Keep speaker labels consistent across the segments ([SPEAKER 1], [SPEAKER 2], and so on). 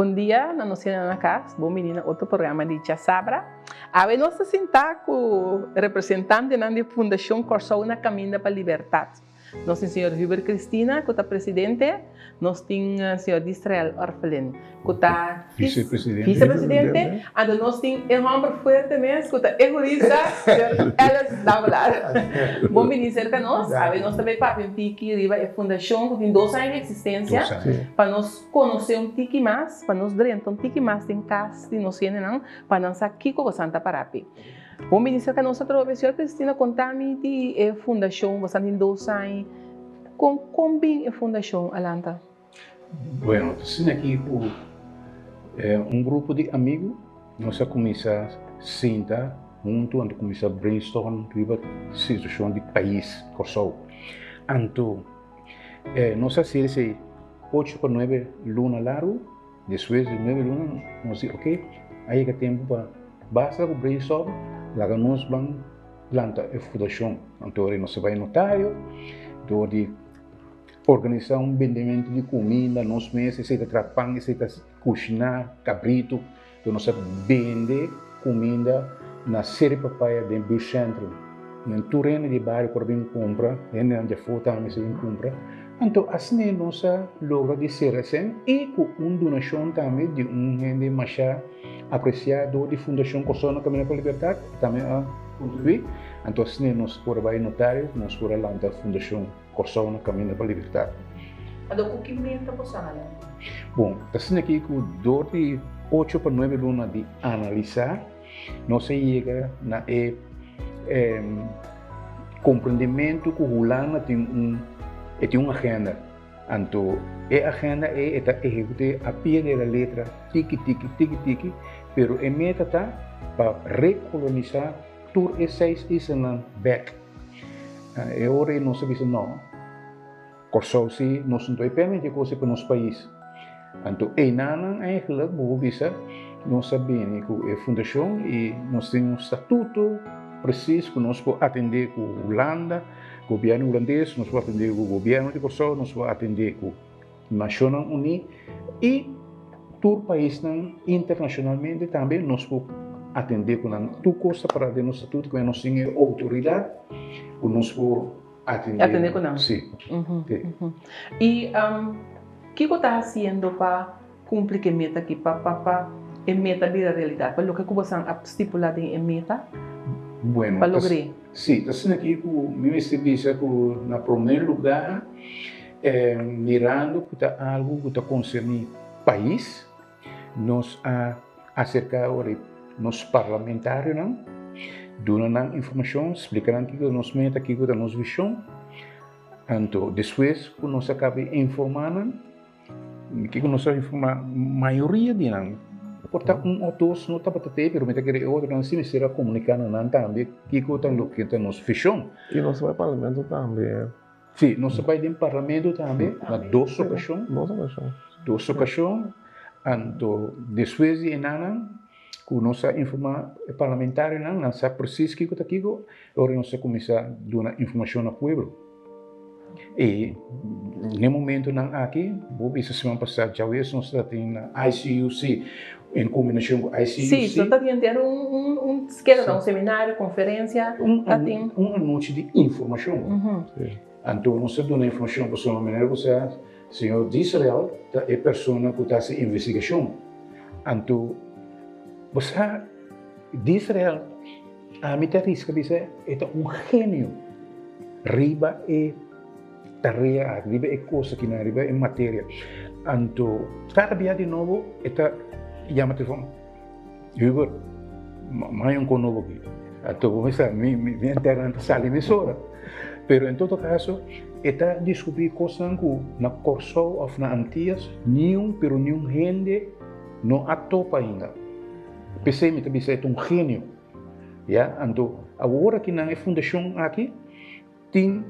[SPEAKER 1] Bom dia, na nossa na casa, bom menina, outro programa de Tia Sabra. A nós sentar com o representante da Fundação Corsou na Caminho para a Liberdade. Nós temos o senhor Huber Cristina, que é presidente. Nós temos o senhor Israel Orfelin, que é
[SPEAKER 2] vice-presidente.
[SPEAKER 1] Vice-presidente. E nós temos um homem forte mesmo, que é jurista, Elas Davalar. Bom ministro que nós também para que riba a fundação que tem 2 anos de existência, para nós conhecer um tique mais, para nós dentro um tique mais em casa de nós não, para nós aqui com Santa Parapi. Bom ministro que nós trouxe, senhor Cristina, contar-me de fundação, você tem 2 anos, como bem a fundação Alanta?
[SPEAKER 2] Bueno, assim aqui com grupo de amigos, nós começamos a sentar junto, a começar a brainstorm sobre a situação do país, Corsou. Então, nós fazemos 8 para 9 lunas largo, depois de 9 lunas, nós dizemos, ok, aí é tempo para basta o brainstorm, lá nós vamos plantar a fundação. Então, nós vamos notário, de organizar vendimento de comida, nós mesmos, se trapang, se cozinhar, cabrito, então nós vende comida na série papaya dentro do centro. No terreno de bairro para vir comprar, onde for também se vir comprar. Então, assim nós logra de ser assim e com uma donação também de gente mais apreciado de Fundação Corsou na Caminho para a Liberdade, também a contribuir. Então, assim nós podemos notário, nós podemos lançar a Fundação Corsou na Caminho para a Liberdade.
[SPEAKER 1] O que meta você olha?
[SPEAKER 2] Bom, assim aqui com 8 para 9 lunas de analisar, nós chega na compreendimento que o Lana tem uma agenda. Então, a agenda é executar a pé da letra, tiki, pero a meta está para recolonizar todos esses islas back. E agora nós sabemos não, Corsou se nós não temos que coisa para nosso país. Então, nana eigenlijk bisa nós sabemos que a fundação e nós temos um estatuto preciso que nós podemos atender com a Holanda, o governo holandês, nós podemos atender com o governo de Corsou, nós podemos atender com a Nações Unidas e todo o país internacionalmente também nós podemos atender com tudo coisa para o nosso estatuto que nós temos autoridade, que nós podemos atender
[SPEAKER 1] com nós.
[SPEAKER 2] Sim.
[SPEAKER 1] E o que você está fazendo para cumprir a meta aqui, para a meta virar realidade? Para o que você está estipulado em meta?
[SPEAKER 2] Bueno,
[SPEAKER 1] para lograr?
[SPEAKER 2] Sim, assim aqui o meu serviço que na primeiro lugar mirando que algo que concerne país, nós acerca agora nos parlamentários não, dando informação, explicando que nós meta aqui que nossa visão, então depois que nós acaba informando que nós informa maioria de não. Portanto, ou dois não está para ter, pero me querer outro não se me será comunicando não também que coisa lo que está nos fechou.
[SPEAKER 3] E nós vai para o parlamento também.
[SPEAKER 2] Sim, nós vai para o parlamento também, na 2 ocasiões. 2 ocasiões. Então, depois de nada, que nós informa parlamentar não, nós preciso que está aqui, agora nós começar a dar informação ao povo. E no momento não aqui, vou essa semana passada já nós temos na ICUC em combinação com a ICUC.
[SPEAKER 1] Sim, você está tendo um seminário, conferência,
[SPEAKER 2] uma noite de informação. Então nós damos informação para a maneira que o senhor Israel é a pessoa que está em investigação. Então você Israel a mim risca dizer é gênio. Riba é tarefa, riba é coisa que não riba é matéria. Então, cada dia de novo, chama telefone. Huber, mais novo aqui. Então, vamos ver, minha internet sale emissora. Pero, em todo caso, descobrir coisas que na Corsou ou na Antillas, nenhum gente não atopa ainda. Pensei que é gênio. Então, agora que na fundação aqui, tem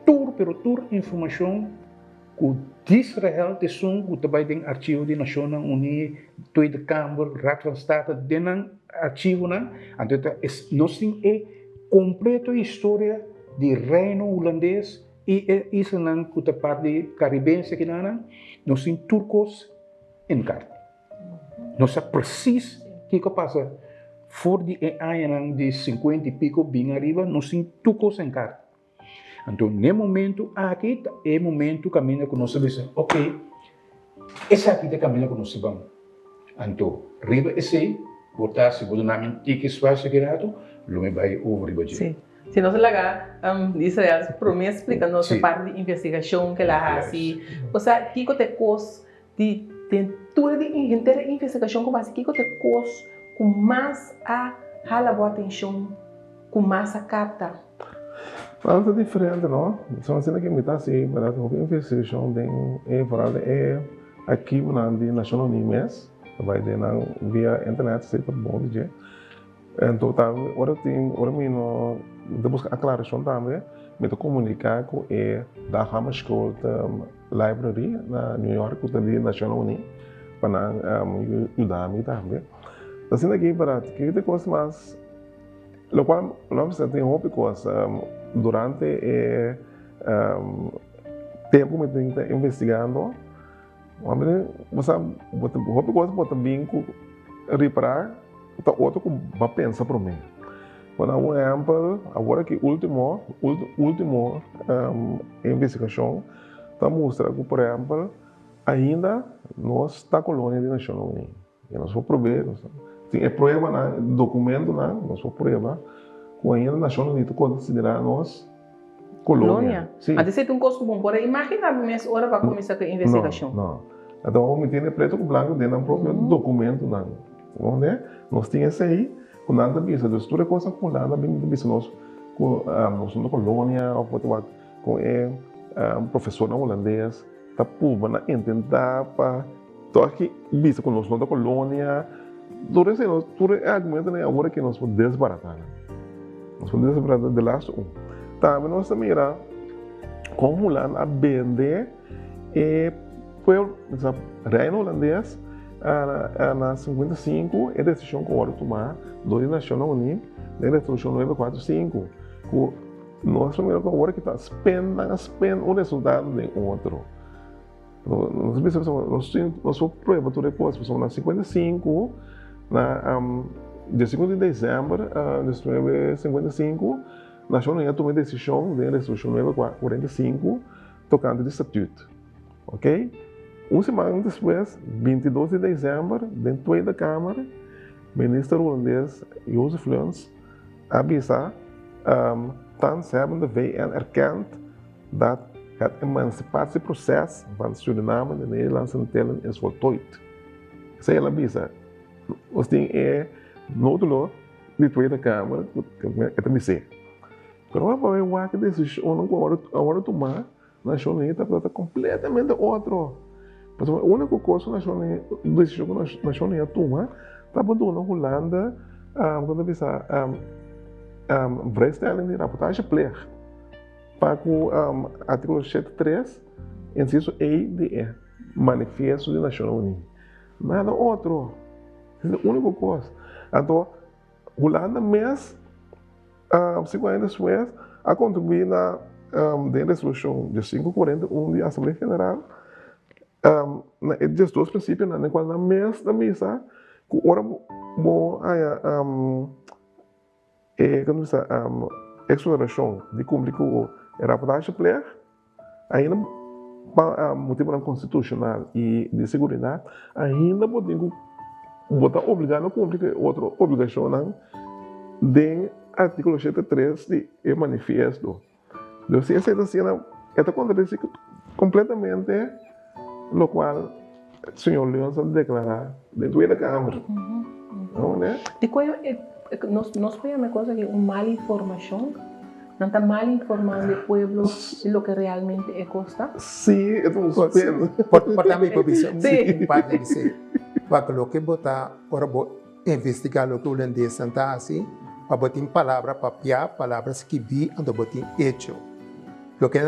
[SPEAKER 2] toda informação que Israel tem que também tem arquivo de Nações Unidas, Tweede Kamer, Raad van State, tem arquivo não, então nós temos completa história do reino holandês e isso não que parte caribense que nós temos turcos em carta. Não sabe precies o que passa. Voor die anos de 50 e pico bem arriba, nós temos tudo coisa em cara. Então, no momento aqui, é o momento que caminha com nós diz, ok, esse aqui é o caminho que nós vamos. Então, riba esse, botar se você não tem que espaço gerado, lume vai over riba de.
[SPEAKER 1] Sim. Se nós lagar, Israel, por me explica nossa parte de investigação que ela faz, ou seja, que te cos de toda de inteira investigação como assim, que te cos com mais a hala boa atenção, com mais a capta.
[SPEAKER 3] Algo diferente, não? Só assim que me está assim, para a investigação é aqui na National News, vai ter via internet, se for bom de. Então, agora mesmo, depois a aclaração também, me estou comunicar com da Hammer School Library na New York, que também National News, para ajudar-me também. Assim aqui para que te coisa mais, o qual nós tem uma coisa durante tempo me tem investigando, você uma coisa pode bem reparar, outra que vai pensar para mim. Quando um exemplo, agora que último investigação está mostrando que, por exemplo, ainda nós está colônia de Nacional Unidas. E nós vamos provar, tem prova na documento nós vamos provar que ainda Nacional Unidas considera nós colônia.
[SPEAKER 1] Sim. Mas isso é um custo bom, porém imagina mesmo hora para começar a investigação.
[SPEAKER 3] Não. Então o me preto com branco dentro do próprio documento não, né? Nós tínhamos aí com nada bisa, das toda coisa com nada bem bisa nós na colônia ou com professor na holandês tá público na tentar para tô aqui bisa com nós na colônia. Durante nós tudo é argumento né agora que nós podemos desbaratar. Nós podemos desbaratar de last também nós mira como lá a vender foi essa reino holandês na 55 é decisão que o tomar do Nacional Unido da resolução 945 que nós primeiro agora que está spend o resultado de outro nós prova tudo depois na 55 na dia 5 de dezembro de 1955 a Nacional Unido tomou a decisão da resolução 945 tocante de estatuto, ok? Uma semana depois, 22 de dezembro, dentro da Câmara, o ministro holandês Jozef Luns avisa dat ze hebben de VN erkend dat het emancipatieproces van Suriname en de Nederlandse tellen is voltooid. Zij avisa. Os ding noodloos de Tweede Kamer, het MIC. Pero para ver que decisão agora tomar, a Nacional Unidas está completamente outro. Mas a única coisa que a decisão que a Nacional Unidas toma está abandonando a Holanda quando bisa vrijstelling de rapportageplicht para o artigo 73, inciso E de manifesto da Nacional Unidas. Nada outro. É a única coisa. Então, Holanda mesmo 5 anos depois, a contribuir na resolução de 541 da Assembleia General, esses dois princípios, na qual na mesa, que ora exploração de cumprir o rapportagem pleeg, ainda motivo constitucional e de segurança, ainda podemos botar obrigado a cumprir outra obrigação de artículo 73 de manifesto. Então, se essa cena está contradiz completamente o qual o senhor Leon declarar dentro da Câmara. Não, né?
[SPEAKER 1] Nós podemos uma coisa que mal informação, não está mal informando o povo de lo que realmente é costa.
[SPEAKER 3] Sim, é um suspenso.
[SPEAKER 4] Pode também sim, parte de ser. Para o que botar, para investigar o que o holandês está assim, para botar palavra papia, palavras que vi, ando botar hecho. Lo que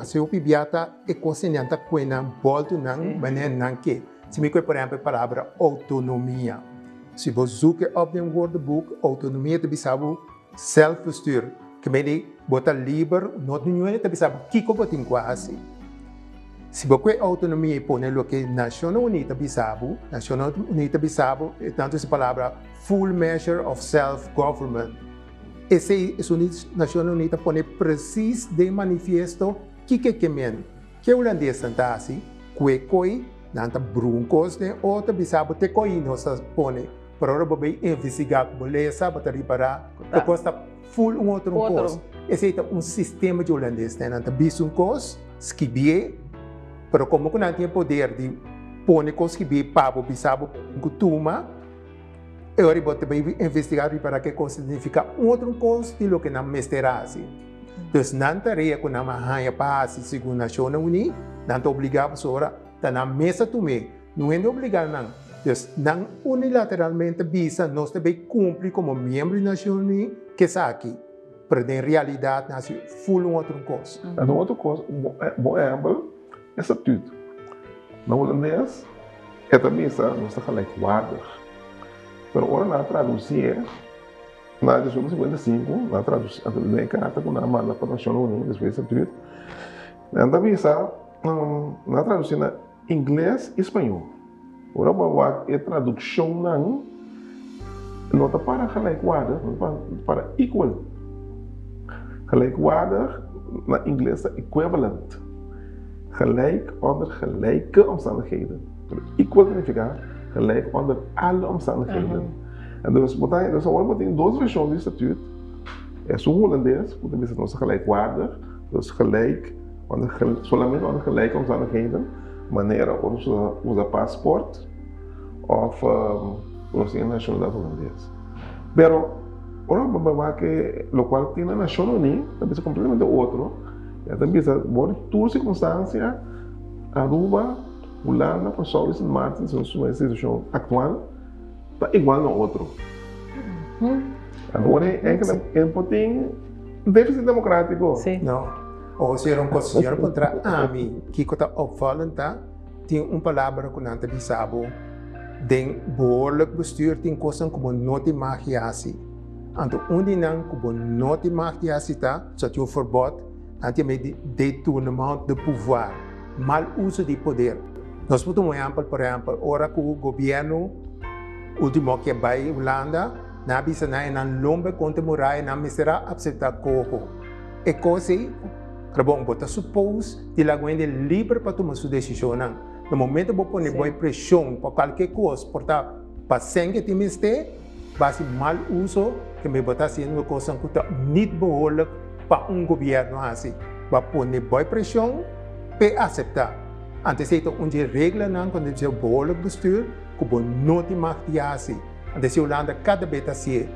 [SPEAKER 4] se o pibiata é consciente com a volta não, mas não que. Se me por exemplo, a palavra autonomia. Se você zoekt op een woordenboek, autonomie te bisabu, zelfbestuur. Que me botar livre, not nu te bisabu, kiko botin quasi. se você autonomia põe o que Nações Unidas Bissau, Nações Unidas Bissau, tanto essa palavra full measure of self-government. Esse Nações Unidas põe preciso de manifesto que men, que o holandês está assim, que nanta bruncos ne outra Bissau te coi nós põe, para ora bem investigar beleza, para reparar, costa full outro costo. Esse é sistema de holandês, né? Nanta bisum cost, skibie, pero como que não tem poder de pôr coisa que bem para o Bissau costuma, eu vou também investigar para que coisa significa outro coisa de lo que não mestera assim. Então, não tarefa que não arranha para segundo a Nações Unidas, não te obrigar a pessoa a na mesa também, não é obrigar não. Então, não unilateralmente visa nós também cumprir como membro da Nações Unidas que está aqui. Pero na realidade, nós full outro coisa.
[SPEAKER 3] En een andere kost, bom exemplo, é tudo. Na holandês, é também não está gelijkwaardig. Pero ora na traduzir, na edição 55, na tradução da carta com a manda para a Nações Unidas, depois tudo. E também na tradução na inglês e espanhol. Ora a tradução não está para gelijkwaardig, para equal. Gelijkwaardig, na Engels equivalent. Gelijk onder gelijke omstandigheden. Equal significa gelijk onder alle omstandigheden. En dus we in duas versões do estatuto. É o holandês, que também se gelijkwaardig, dus gelijk, somente onder gelijke omstandigheden, wanneer we usa paspoort of onze nationaliteit holandês. Pero ora babá que lo cual tiene a Nações Unidas também é completamente outro. É também por toda circunstância, Aruba, Holanda, Consola e Sint Maarten, sua situação atual, está igual no outro. Agora é um pouquinho déficit democrático.
[SPEAKER 1] Sim.
[SPEAKER 4] Não. Ou seja, considero contra a mim, que está opvallend, tem uma palavra que não te sabe, den behoorlijk bestuur tem coisas como noti magiasi. Anto onde não como noti magiasi tá, só tem um verbod, anti me detournement de pouvoir, mal uso de poder. Nós podemos por exemplo, ora que o governo último que vai Holanda, na bisa na lombe contra morai na misera aceitar coco. E così, bom, bota suppose de la guende livre para tomar sua decisão. No momento que você põe pressão para qualquer coisa, portanto, para sangue que me este, base mal uso que me botar sendo uma coisa que está não behoorlijk para governo assim. Para pôr boa pressão para aceitar. Antes de onde regra não quando diz behoorlijk bestuur, que bom não te magia assim. Antes de Holanda cada vez assim.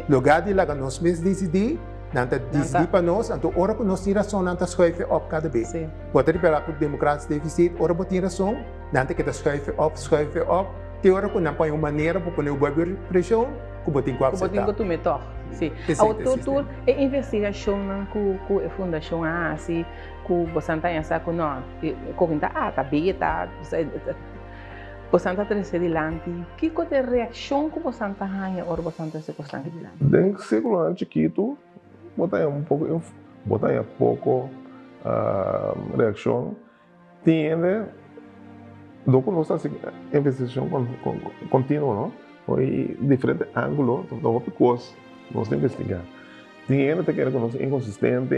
[SPEAKER 4] Lugar de lá que nós mesmos decidir, não te decidir para nós, então ora que nós temos razão, não te schuiven op cada vez. Pode reparar que o democrático deficit, ora que tem razão, não te que te schuiven op. Tem hora que não põe uma maneira para pôr boa pressão, que você tem que aceitar.
[SPEAKER 1] Que você tem que tomar. Sim. A investigação com a fundação assim, com você está essa com nós, com tá bem, tá, você está trazendo adiante. Que é a reação que você está ganhando ou você está se postando adiante?
[SPEAKER 3] Dentro do século chiquito, botar um pouco reação, tem donc nós estamos em investigação contínua, não? Foi diferente ângulo, então coisas nós temos que investigar. Tem ainda que nós inconsistente,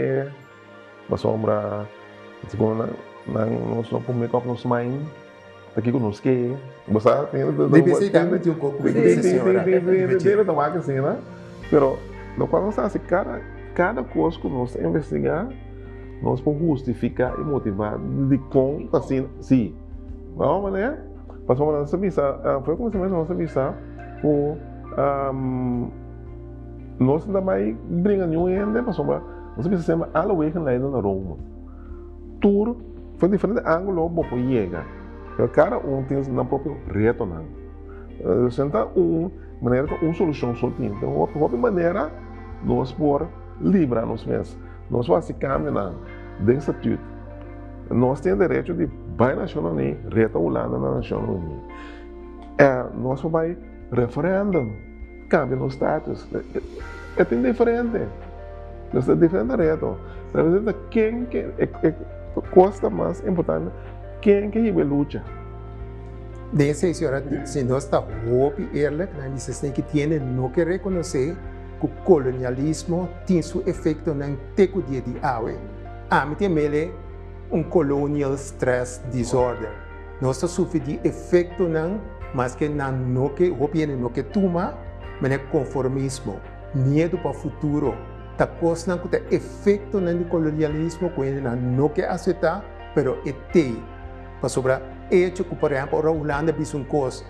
[SPEAKER 3] a sombra, segundo nós não podemos make up nos mind, aqui com nós que, você tem
[SPEAKER 4] deve também de um pouco de
[SPEAKER 3] dele da máquina assim, né? Pero no qual nós assim cada coisa que nós investigar, nós podemos justificar e motivar de como assim, sim. Vamos, né? Passou a nossa visa, foi o começamento da nossa visa, nós também brigamos ainda, passou a nossa visa sempre alle wegen leiden naar Rome. Tour foi diferente ângulo para chegar. Cada tem seu próprio reto, não. Senta maneira que solução só tem. Então, a própria maneira nós por livrar-nos mesmos. Nós vamos se caminhar desse tudo. Nós temos direito de vai na Nações Unidas, reta Holanda na Nações Unidas. Nós vamos referendo, cambia no status. É diferente. Nós é diferente reto. Quem que é a coisa mais importante quem que vai lutar?
[SPEAKER 4] Dessa senhora, se nós está hope eerlijk, dan is het que tiene no que reconocer que o colonialismo tem seu efeito na teco dia de awe. Tem mele colonial stress disorder. Nós está sofrendo de efeito não, mas que não no que hope no que toma, mas é conformismo, medo para o futuro. Tá coisa não que tem efeito no colonialismo, que não que aceitar, pero para sobrar hecho que, por exemplo, a Holanda fez coisa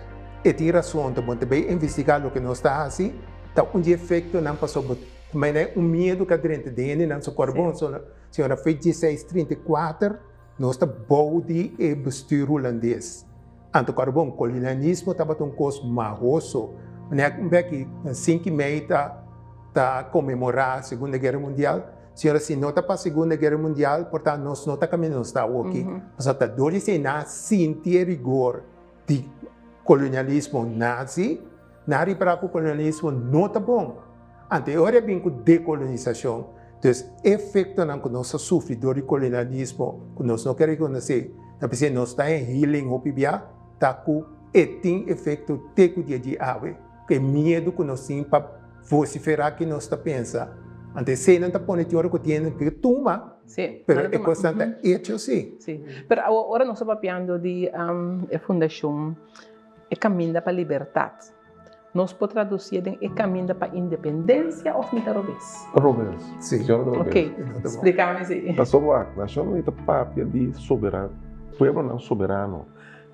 [SPEAKER 4] e tem razão, também investigar o que nós está assim, tá efeito não para sobre, mas é medo que dentro dele não se corpo, senhora fez 1634, nós está bom de bestuur holandês. Anto corpo colonialismo estava coisa marroso, mas que assim que meio tá comemorar a Segunda Guerra Mundial. Senhora, se nota para a Segunda Guerra Mundial, portanto, nós não estamos aqui. Mas até hoje, se não sentir rigor de colonialismo nazi, nada para o colonialismo não está bom. Anterior bem com decolonização. Então, efeito não que nós sofremos de colonialismo, que nós não queremos reconhecer, mas se nós estamos em healing, está com tem efeito de ave, que é medo que nós temos para vociferar que nós pensamos. Antes se não está pondo teoria que tem que tomar, pero é constante hecho sim.
[SPEAKER 1] Sim. Pero agora nós estamos falando de a fundação é caminho para a liberdade. Nós podemos traduzir em é caminho para a independência ou me talvez.
[SPEAKER 3] Robes.
[SPEAKER 4] Sim.
[SPEAKER 1] Ok. Explica-me assim.
[SPEAKER 3] Passou a nação não está papia de soberano, povo não soberano.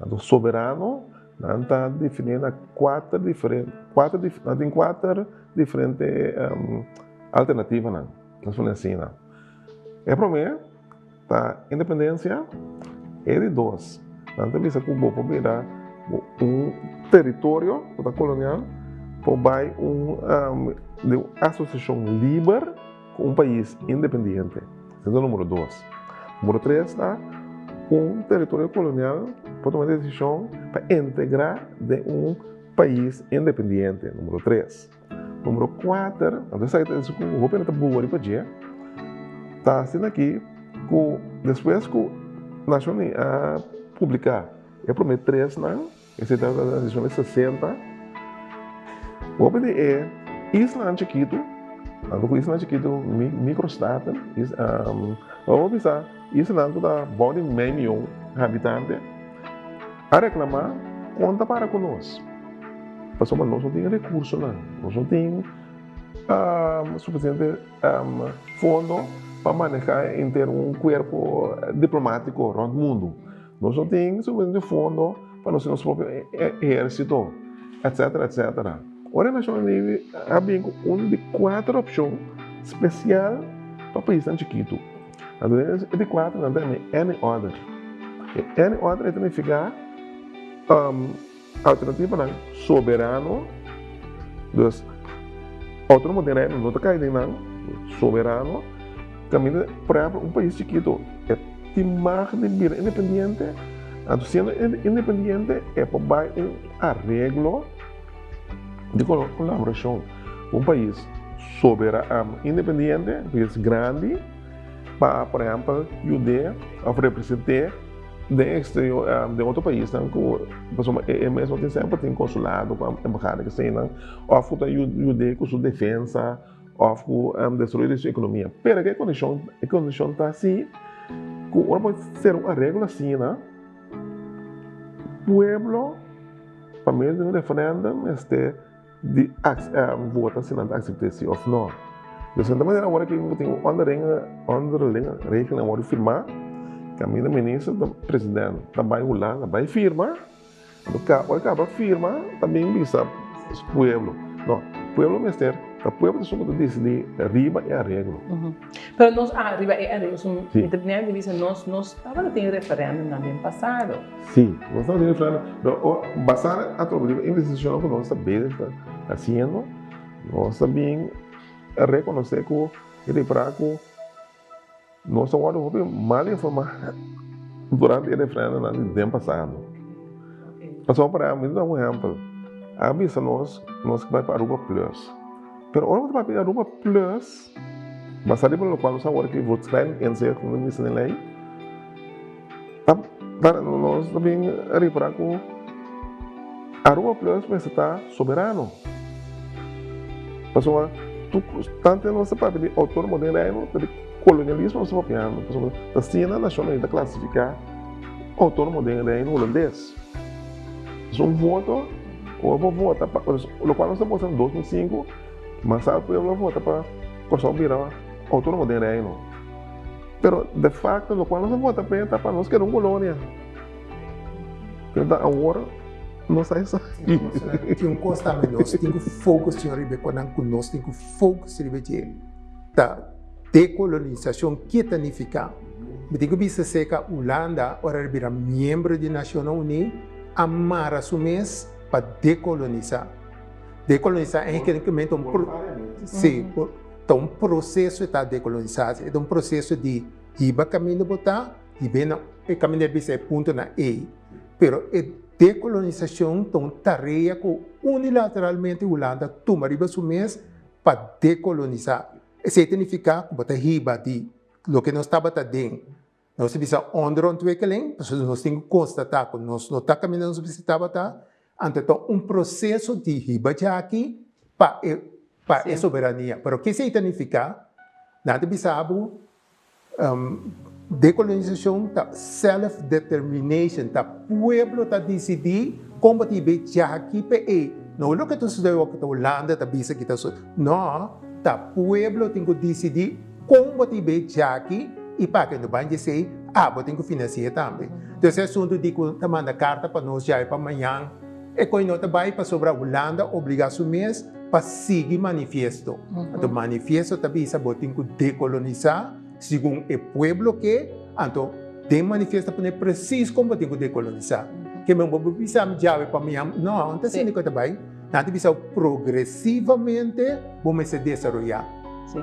[SPEAKER 3] Então soberano não está definindo quatro diferentes alternativa não, nós falamos assim não. É para mim, a independência é de dois. Não tem vista que o povo virar território da colonial, para de associação livre com país independente. Esse é o número 2. Número 3 está território colonial pode tomar decisão para integrar de país independente. Número 3. Número 4, então sai desse com o governo está boa ali para dia, está sendo aqui que depois que a nação a publicar é para mim 3 não, esse está na edição 60, o governo é Isla Chiquito, então Isla Chiquito microstado, vamos pensar Isla que dá bom de meio milhão de habitantes, a reclamar conta para conosco. Mas nós não temos recursos, nós não temos suficiente fundo para manejar em ter corpo diplomático no mundo. Nós não temos suficiente fundo para nós ter nosso próprio exército, etc, etc. Ora, nós temos de 4 opções especiais para o país tão chiquito. Então, de 4, nós temos any other. Any other significa alternativa não, soberano, dos outro modelo não está caindo não, soberano, caminho para país chiquito, é timar de vida independente, sendo independente é para arreglo de colaboração, país soberano, independente, país grande, para por exemplo, ajudar a representar de exterior de outro país, não, que mesmo tem sempre tem consulado, com a embajada que tem, não, ou que ajuda com sua defesa, ou que destruir sua economia. Pero que a condição está assim, que ora pode ser uma regra assim, não? Pueblo, para meio de referendum, de vota se não aceitar sim ou não. De certa maneira, agora que tem underlinha regra na hora de firmar, caminho do ministro, do presidente, também lá, também firma, o acaba firma, também visa o pueblo. Não, o pueblo mestre, o pueblo só pode decidir arriba e arreglo.
[SPEAKER 1] Pero nós arriba e arreglo, independente de nós estava tendo referendo no ano passado.
[SPEAKER 3] Sim, nós estamos tendo referendo, basar a tua investigação que nós estamos fazendo, nós também reconhecer que ele para que nós estamos mal informados durante o referendo no ano passado. Passou para mim, dar um exemplo. Avisa nós que vai para Aruba Plus. Mas agora vai para Aruba Plus, basado pelo qual nós agora que vou escrever em ser como ministro da lei, nós também reparar que Aruba Plus vai estar soberano. Pessoal, tanto nosso papel de autor moderno, de colonialismo, nosso papel, pessoal, a cena nacional está classificar autor moderno holandês. Um voto, ou vou votar para o qual nós estamos em 2005, mas sabe eu vou votar para Kosovo virar autor moderno. Pero de facto, o qual nós votamos para nós que era uma colônia. Então agora não sai isso.
[SPEAKER 4] Tinha um costa menos, tinha foco senhor ribe quando nós tinha foco ribe de da decolonização que significa. Me digo bisa seca Holanda ora ribe membro da Nações Unidas amar assumir para decolonizar. Decolonizar é tecnicamente um processo de decolonização, é um processo de ir caminho botar e bem o caminho de ser ponto na E. Pero a decolonização é uma tarefa que unilateralmente a Holanda toma riba assumir para decolonizar. Isso significa que botar riba de lo que nós estava dentro. Nós precisa onderontwikkeling, nós temos que constatar que nós não está caminhando nós precisava estar, então um processo de riba aqui para a soberania. Mas o que significa? Nós precisamos decolonização, self-determination, o povo está decidir como te vê aqui para não é o que tu estudou que a Holanda está bisa que não, o povo tem que decidir como te vê aqui e para que não vai dizer, vou ter que financiar também. Então, esse assunto de que manda carta para nós já para amanhã, é que não vai para sobre a Holanda obrigar a mês para seguir manifesto. Então, manifesto também se tem que decolonizar, segundo o povo que, então, tem manifesto para preciso como tem que decolonizar. Que não vamos precisar já para amanhã, não, não está sendo que também, nós precisa progressivamente vamos se desenvolver.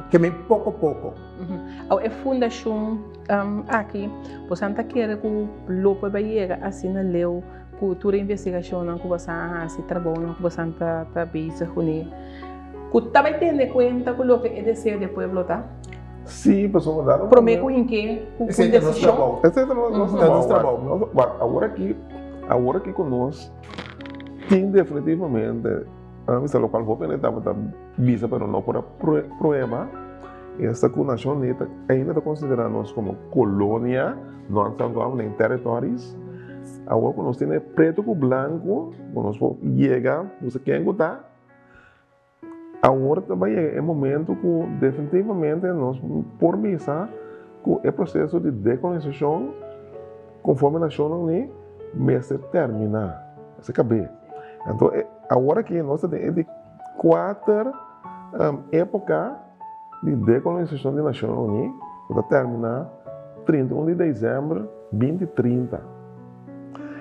[SPEAKER 4] Que me pouco a pouco.
[SPEAKER 1] A fundação aqui, você não quer que o Lopo vai chegar assim na lei, cultura e investigação que você se trabalha, que você está bisa com ele. Que também tem conta que o Lopo é de ser do povo, tá?
[SPEAKER 3] Sim, pessoal, daram.
[SPEAKER 1] Prometo em que o decisão.
[SPEAKER 3] Esse é o nosso trabalho. Agora que conosco tem definitivamente esse local vou penetar para visa para não por problema esta nação neta ainda está considerando nós como colônia não estamos em territórios agora quando nós temos preto com branco quando nós chega você quer encontrar agora também é momento que definitivamente nós por visa que o processo de decolonização conforme a nação unida vai se terminar se acabar então agora que nós temos 4 épocas de decolonização da Nações Unidas, vai terminar 31 de dezembro de 2030.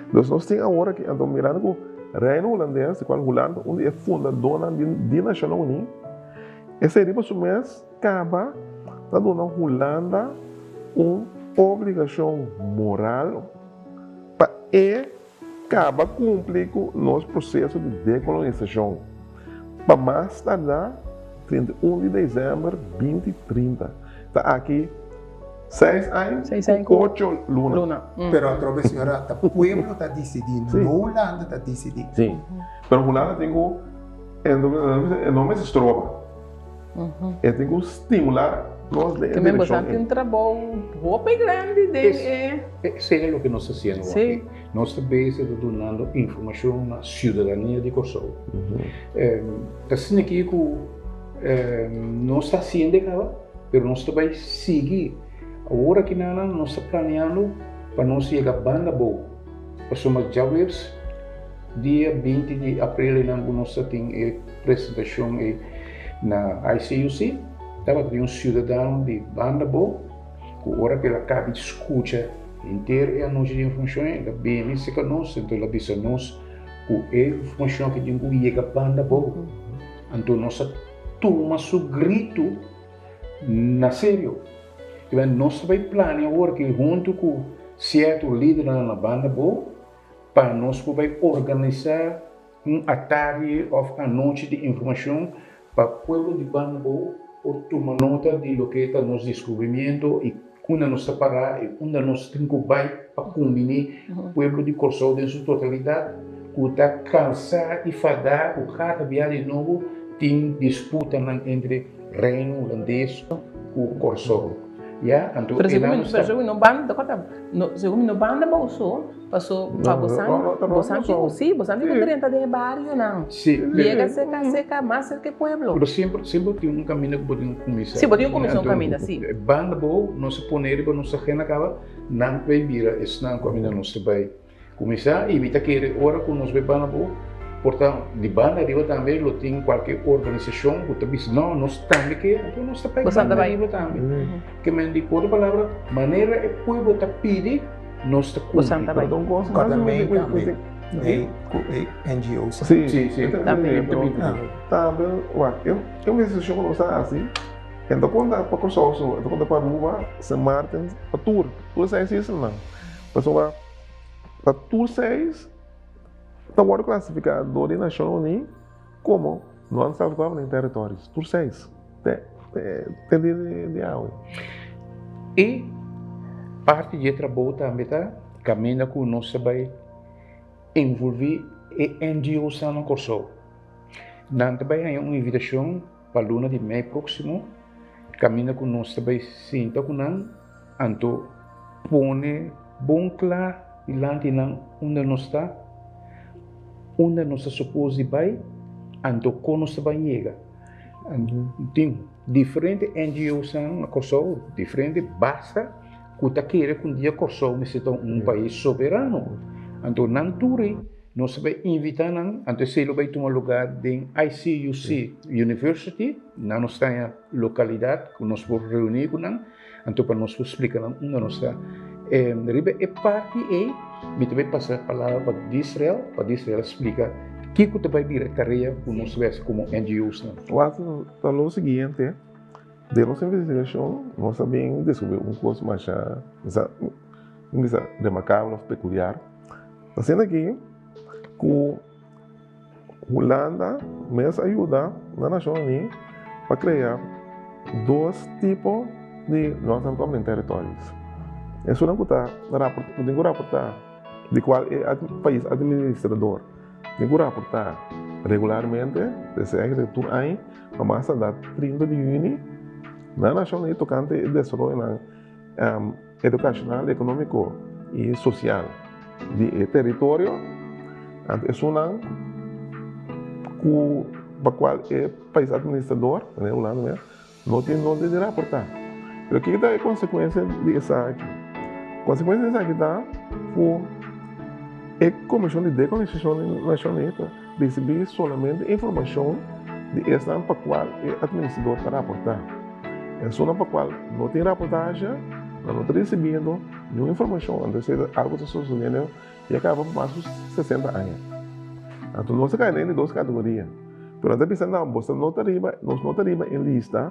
[SPEAKER 3] Então nós temos agora que, então, mirando com o Reino Holandês, qual Holanda, onde é fundadora da Nações Unidas, esse riba mês acaba dando a Holanda uma obrigação moral para acaba cumprir com o nosso processo de decolonização. Para mais tardar, 31 de dezembro de 2030. Está aqui 6 anos, 8 lunas.
[SPEAKER 4] Pero a outra senhora, o povo está decidindo, a Holanda está decidindo.
[SPEAKER 3] Sim, mas a Holanda tem que, enormes estropas. Eu tenho que estimular nós de
[SPEAKER 1] que mesmo tem um trabalho roupa grande dele.
[SPEAKER 2] Seria o que nós fazemos aqui. Nós também estamos dando informação na cidadania de Kosovo. Está sendo aqui que nós está sendo acaba, mas nós também seguir. Agora que nós estamos planeando para nós chegar a banda boa. Somos já vemos dia 20 de abril nós temos a apresentação na ICUC. Estava com cidadão de banda boa, que agora que ele acaba de escutar inteira a noite de informação, ele bem se que nós, então ele avisa nós que a informação que tem que chegar a banda boa. Então nós tomamos o grito na sério. Então nós vamos planear agora que junto com certo líder na banda boa, para nós vamos organizar ataque a noite de informação para o povo de banda boa, por tomar nota de lo que está nos descobrimento e onde nós está parar, onde nós temos que para combinar o povo de Corsol em sua totalidade, que está cansado e fadar, o cada viagem de novo tem disputa entre reino holandês e Corsol. Yeah? Então,
[SPEAKER 1] Pero según no banda, según no banda passou para Bosan que sim, Bosan que diferente de barrio não.
[SPEAKER 2] Sim.
[SPEAKER 1] Llega cerca mais cerca pueblo.
[SPEAKER 2] Pero sempre tem caminho que podemos começar.
[SPEAKER 1] Sim, podemos começar caminho, sim.
[SPEAKER 2] Banda boa, não se poner para nossa gente acaba, não vai vir, esse não caminho não se vai começar e evita que hora que nós vai banda boa. Portanto, de banda arriba também lo tem qualquer organização que também não nós também que então nós está pegando arriba também. Que me indicou a palavra maneira é povo tá pedir nós está
[SPEAKER 3] cumprindo. Então gosto também
[SPEAKER 4] NGOs.
[SPEAKER 2] Sim.
[SPEAKER 1] Também.
[SPEAKER 3] Também, eu me senti como está assim. Então quando para Corsol, então quando para Rua, São Martins, para tour sei isso não. Pessoal, para tour 6 então, agora classificado de nação como não está em territórios. Por 6. Tem de água.
[SPEAKER 2] E parte de trabalho também está caminha com nós vai envolver NGOs no Corsol. Não também há uma invitação para a luna de mês próximo. Caminha com nós vai sentar com nós, então pone bom claro diante de onde nós está. Onde nós supomos vai, então como nós vai chegar. Tem diferentes NGOs na Corsol, diferentes bases que está querendo que um dia Corsol seja país soberano. Então, na Turi, nós vamos invitar, então se ele vai tomar lugar em ICUC University, na nossa localidade, que nós vamos reunir com ele, então para nós explicar onde nós está. É parte me também passar a palavra para Israel explica o que vai vir a tarefa que nós vemos como NGOs.
[SPEAKER 3] Eu acho que é o seguinte, de nossa investigação, nós também descobrimos coisa mais remarcável, peculiar. Está sendo aqui que a Holanda mesmo ajuda na nação para criar 2 tipos de nossos territórios. Isso não está raportar de qual é o país administrador. Tem que raportar regularmente, desde que tu aí, mas a data 30 de junho, na nação é tocante ao desenvolvimento educacional, econômico e social do território. É uma para qual é o país administrador, na Holanda mesmo, não tem onde de raportar. Mas o que é a consequência disso aqui? A consequência disso aqui foi a Comissão de Decolonização Nacional receber somente informação de essa para qual o administrador está raportar. É só para qual não tem rapportage, não está recebendo nenhuma informação, então se algo está sucedendo e acaba por mais de 60 anos. Então nós caímos em 2 categorias. Pero antes pensando, nós não estaríamos em lista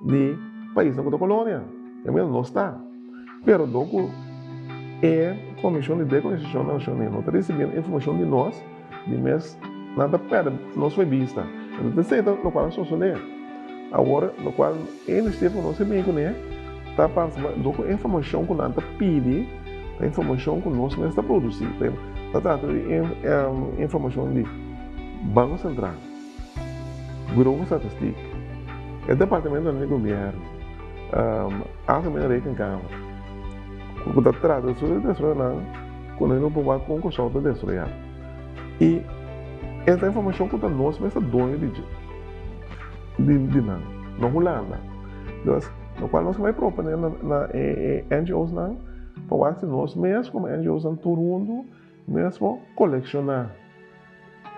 [SPEAKER 3] de países da colônia. Não está. Pero doco é Comissão de Decolonização Nacional, não está recebendo informação de nós, de mês, nada perde, nós foi vista. Então, sei no qual sucede. Agora, no qual eles têm não se bem com ele, está passando informação que nós pede, a informação que nós está produzindo. Está tratando de informação de Banco Central, Bureau de Estatística, o Departamento do Governo, a Assembleia de Câmara. Quando está tratando de desenvolver, quando ele não pode concursar de desenvolver. E essa informação que nós vai ser dono de na Holanda. Então, no qual nós vamos proponer na NGOs para que nós mesmos, como NGOs em todo mundo, mesmo colecionar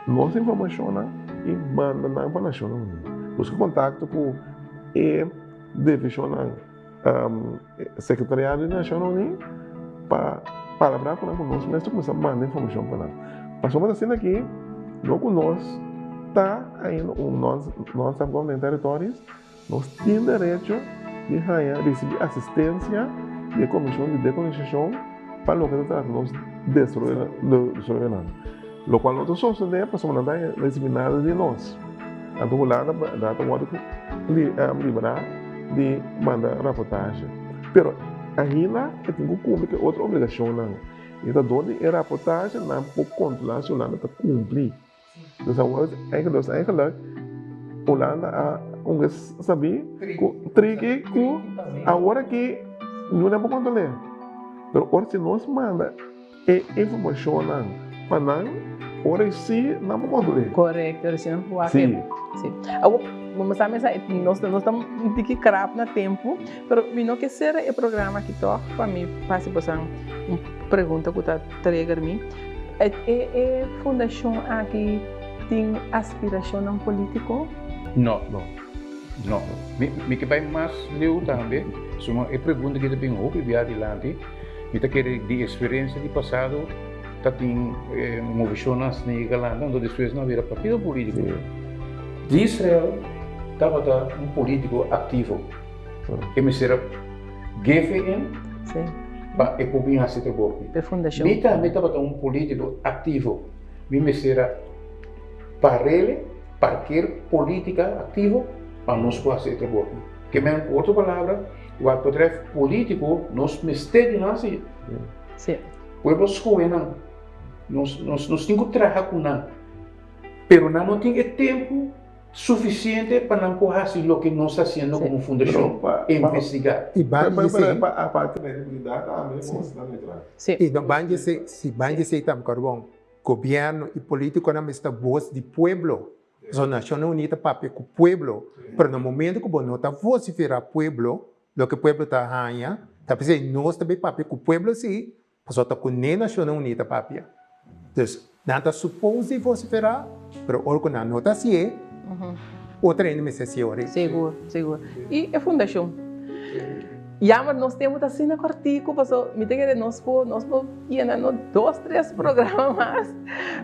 [SPEAKER 3] nossa informação e mandar para a nação. Nós contato com a divisão secretariado da Nação Unida para falar com nós mesmos, começar a mandar informação para nós. Passamos assim aqui, logo nós está ainda nós estamos em territórios, nós temos direito de receber assistência da Comissão de Decolonização para o que nós desenvolvemos. O qual nós só passamos a receber nada de nós. Então, o lado da liberar de mandar reportagem. Pero ainda que tem que cumprir outra obrigação não. Então, onde é a reportagem não pode controlar se o Holanda está cumprir. Então, eigenlijk, Holanda sabe trigue que agora que não é para controlar. Mas agora se nós manda informação para nós, agora sim não para controlar.
[SPEAKER 1] Correto, agora sim não pode.
[SPEAKER 3] Sim.
[SPEAKER 1] Sim. Vamos a pensar, nós estamos um pouquinho crap no tempo, mas não que ser o programa que toca para mim, passe por uma pergunta que está trazendo mim. É fundação aqui tem aspiração não político?
[SPEAKER 2] Não. Me que vai mais leu também. Suma é pergunta que também houve via adiante. Me tá querer de experiência de passado, tá tem uma visão na Holanda, onde depois não havia partido político. De Israel estava um político ativo. Que me será GFN.
[SPEAKER 1] Sim.
[SPEAKER 2] Para a população de trabalho.
[SPEAKER 1] A fundação.
[SPEAKER 2] Me estava um político ativo. Me será para ele, qualquer política ativo, para nós fazer trabalho. Que em outra palavra, o apoio político nós mestede nasce.
[SPEAKER 1] Sim.
[SPEAKER 2] Pueblo escolhe nós temos que trabalhar com não, pero não tem tempo suficiente para não fazer o que nós estamos fazendo como fundação, investigar.
[SPEAKER 4] E
[SPEAKER 3] a parte da credibilidade também mostra na
[SPEAKER 1] Sim.
[SPEAKER 4] E não vai dizer, se vai dizer também, Carbon, governo e político não está voz do pueblo. A Nação Unida papel com o pueblo, mas no momento que não está vociferar o pueblo, o que o pueblo está ganhando, está pensando nós também papel com o pueblo sim, mas só está com a Nação Unida papel. Então, não está suposto vociferar, mas o não está assim, outra ainda me senhora.
[SPEAKER 1] Seguro. E a fundação? Mas nós temos assim na cortico, me tem que nós podemos llenar 2, 3 programas mais,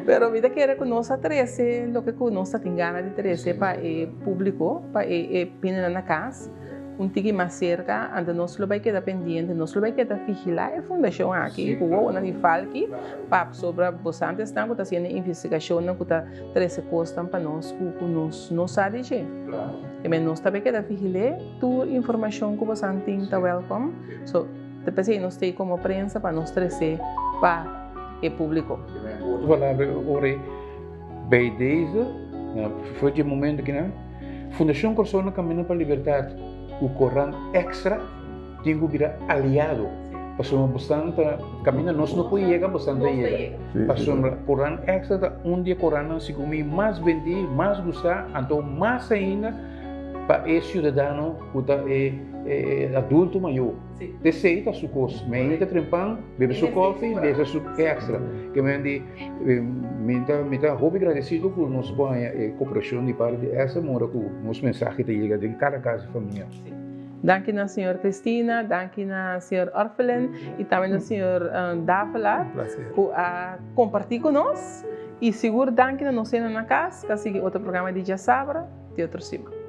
[SPEAKER 1] mas me tem que nós trazer o que nós temos ganas de trazer para o público, para o pena na casa, pouquinho mais cerca, onde nós vai quedar pendente, nós vai quedar vigilar a fundação aqui, que o não fala aqui, para sobre os antes estão que está sendo investigação, que está trazendo coisas para nós, que nós sabemos. E nós também queda vigilar toda a informação que você tem, está welcome. So, depois nós temos como prensa para nós trazer para o público.
[SPEAKER 2] Outra palavra, agora, bem desde, foi o momento que a Fundação Corsona Caminho para a Liberdade, o Corão Extra, tem que virar aliado. Passou bastante, caminho nós não podemos chegar bastante chegar. Passou o Corão Extra, onde o Corão se come mais vendido, mais gostar, então mais ainda para o cidadão que é adulto maior. Receita sua coisa, me entra trempão, bebe seu café, deixa seu extra. Que me dá hobby agradecido por nos pôr a cooperação de parte dessa mora com nos mensagens que chega em cada casa de família.
[SPEAKER 1] Danke na senhora Cristina, danke na senhora Orfelin e também na senhora Davila por compartilhar conosco. E seguro danke na nossa na casa, que siga outro programa de Dia Sabra, de outro cima.